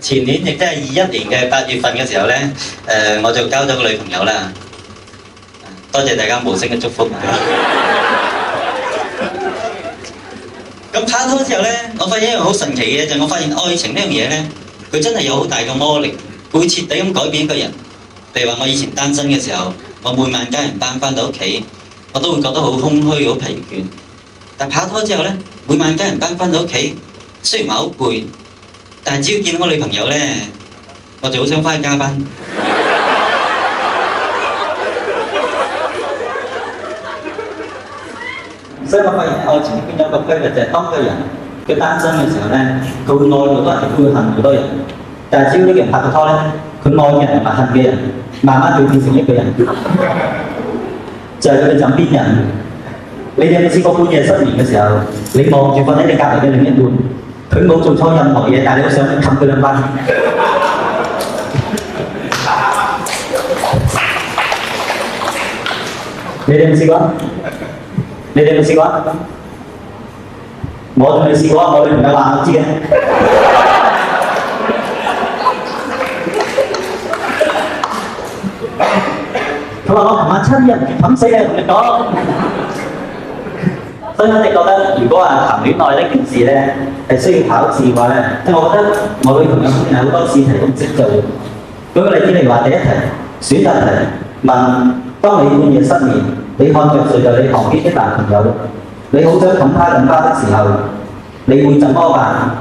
前年亦即係21年嘅8月份嘅時候咧，我就交咗個女朋友啦。多謝大家無聲嘅祝福。咁拍拖之後咧，我發現一樣好神奇嘅就係我發現愛情呢樣嘢咧，佢真係有好大嘅魔力，佢會徹底咁改變一個人。譬如話我以前單身嘅時候，我每晚家人班翻到屋企，我都會覺得好空虛、好疲倦。但拍拖之後咧，每晚家人班翻到屋企，雖然話好攰，但係只要見到我女朋友咧，我就好想翻去加班。所以我發現愛情入邊有個規律，就係當個人佢單身嘅時候咧，佢會愛好多人，佢會恨好多人。但係只要呢個人拍過拖咧，佢愛嘅人同埋恨嘅人，慢慢會變成一個人，就係佢哋枕邊人。你哋有冇試過半夜失眠嘅時候，你望住瞓喺你隔離嘅另一半，佢冇做錯任何嘢，但係你好想冚佢兩巴？你哋有冇試過？你哋有冇試過？我仲未試過，我女朋友話我知嘅。佢話我琴晚親人冚死你，同你講。所以我哋覺得，如果話談戀愛呢件事咧係需要考試嘅話咧，即係我覺得我女朋友係好多試題都唔識做。舉個例子嚟話，第一題選擇題問：當你半夜失眠，你看着睡在你旁邊的男朋友，你好想冚他兩巴的時候，你會怎麼辦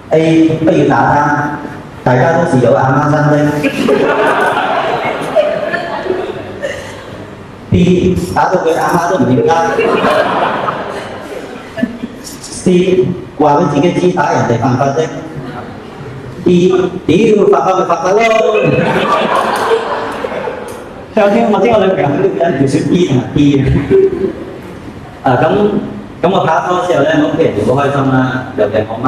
？A. 不要打他，大家都是有阿媽生的。B. 打到佢阿媽都唔認得。C. 話俾自己知打人哋犯法的。D. 屌犯法咪犯法咯。我知我女朋友呢個人條選 B 同埋 D 嘅。咁我拍拖之後咧，我屋企人就好開心啦，尤其係我媽。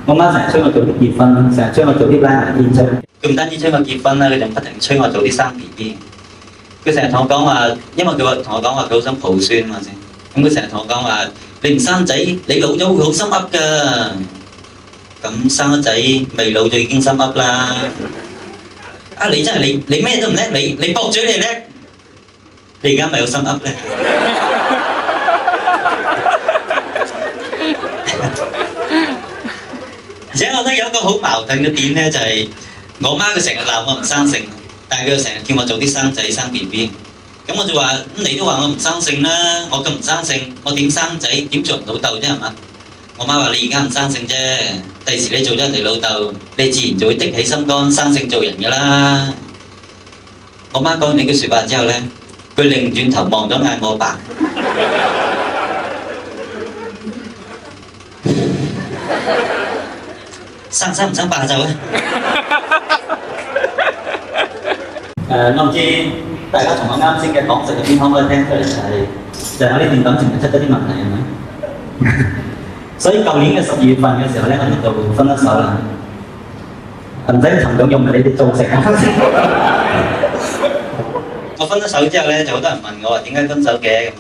我媽成日催我早啲結婚，成日催我早啲拉埋天窗。佢唔單止催我結婚啦，佢仲不停催我早啲生 BB。佢成日同我講話，因為佢同我講話佢好想抱孫啊嘛先。咁佢成日同我講話，你唔生仔，你老咗會好心噏㗎。咁生咗仔，未老就已經心噏啦。啊！你真係你咩都唔叻，你駁嘴你叻，你而家咪有心噏咧？而且我覺得有一個好矛盾嘅點咧，就係我媽佢成日鬧我唔生性，但係佢又成日叫我早啲生仔生 BB。咁我就話：你都話我唔生性啦，我咁唔生性，我點生仔點做唔老豆啫係嘛？我媽話：你而家唔生性啫，第時你做咗人哋老豆，你自然就會的起心肝生性做人㗎啦。我媽講完呢句説話之後咧，佢擰轉頭望咗眼我爸。生唔生霸就咧？我唔知大家從我啱先嘅講述入邊可唔可以聽出嚟，就係我呢段感情出咗啲問題係咪？所以舊年嘅12月份嘅時候咧，我哋就分咗手啦。唔使沉重，又唔係你哋造成啊！我分咗手之後咧，就好多人問我話點解分手嘅咁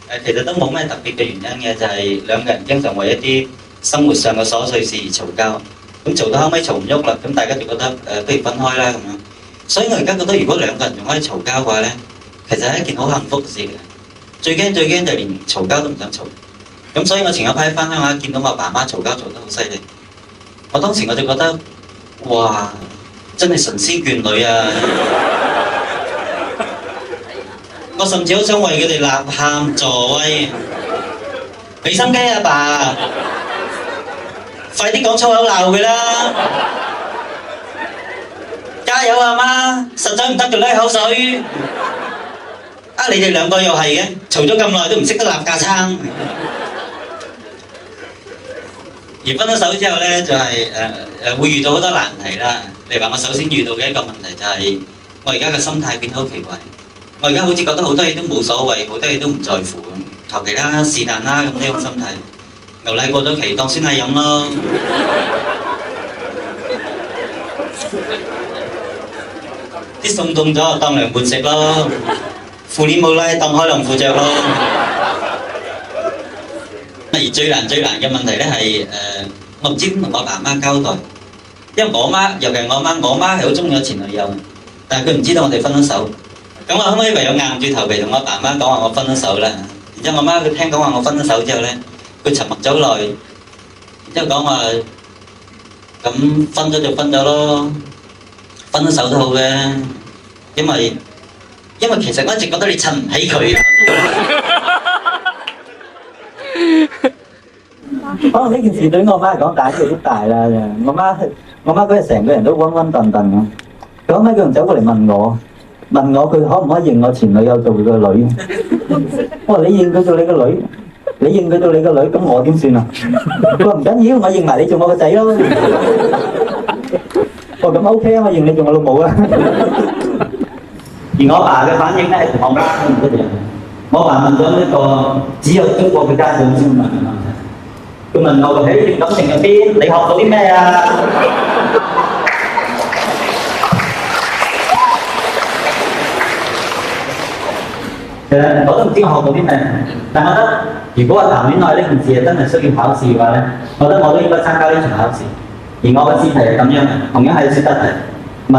啊？其實都冇咩特別嘅原因嘅，就係兩個人經常為一啲生活上嘅瑣碎事而嘈交。咁嘈到後尾嘈唔喐啦，咁大家就覺得不如分開啦咁樣。所以我而家覺得，如果兩個人仲可以嘈交嘅話咧，其實係一件好幸福嘅事嘅。最驚就係連嘈交都唔想嘈。咁所以我前一排翻鄉下見到我爸媽嘈交嘈得好犀利，我當時我就覺得，哇！真係神仙眷侶啊！我甚至好想為佢哋吶喊助威，俾心機啊爸！快啲講粗口鬧佢啦！加油啊媽！實在唔得就甩口水。啊！你哋兩個又係嘅，嘈咗咁耐都唔識得立架撐。而分咗手之後咧，就係會遇到好多難題啦。例如話，我首先遇到嘅一個問題就係，我而家嘅心態變得好奇怪。我而家好似覺得好多嘢都冇所謂，好多嘢都唔在乎咁，求其啦，是但啦咁呢種心態。牛奶過咗期當酸奶飲咯。啲餸凍咗當涼拌食咯。褲鏈冇拉當開浪褲著咯。而最難嘅問題咧係我唔知點同我爸媽交代，因為我媽，尤其我媽係好中意我前女友，但係佢唔知道我哋分咗手。咁我後尾唯有硬住頭皮同我爸媽講話我分咗手啦。然之後我媽佢聽講話我分咗手之後咧，佢沉默咗好耐，然之後講話咁分咗就分咗咯，分咗手都好嘅，因為其實我一直覺得你襯唔起佢。可能呢件事對我媽嚟講打擊好大啦。我媽嗰日成個人都暈暈頓頓咁。佢後尾佢仲走過嚟問我佢可唔可以認我前女友做佢個女？我話你認佢做你個女，你認佢做你個女，咁我點算啊？佢話唔緊要，我認埋你做我個仔咯。我話咁 OK 啊，我認你做我老母啦。而我爸嘅反應咧係同我媽唔一樣。我爸問咗一個只有中國嘅家長先問嘅問題。佢問我喺呢段感情入邊，你學到啲咩啊？其實我都唔知我學到啲咩，但我覺得如果話談戀愛呢件事係真係需要考試嘅話咧，我覺得我都應該參加呢場考試。而我嘅試題係咁樣，同樣係説得題。問：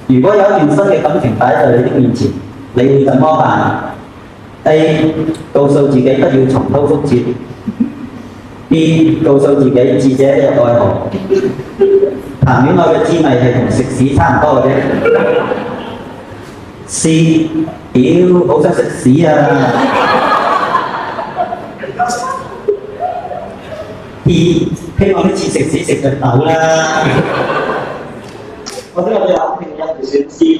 如果有一段新嘅感情擺在你的面前，你會怎麼辦 ？A. 告訴自己不要重蹈覆轍。B. 告訴自己智者一愛好。談戀愛嘅滋味係同食屎差唔多嘅啫。C. 屌，好想食屎啊 ！D. 希望呢次食屎食到飽啦。我覺得我哋肯定一條選 C。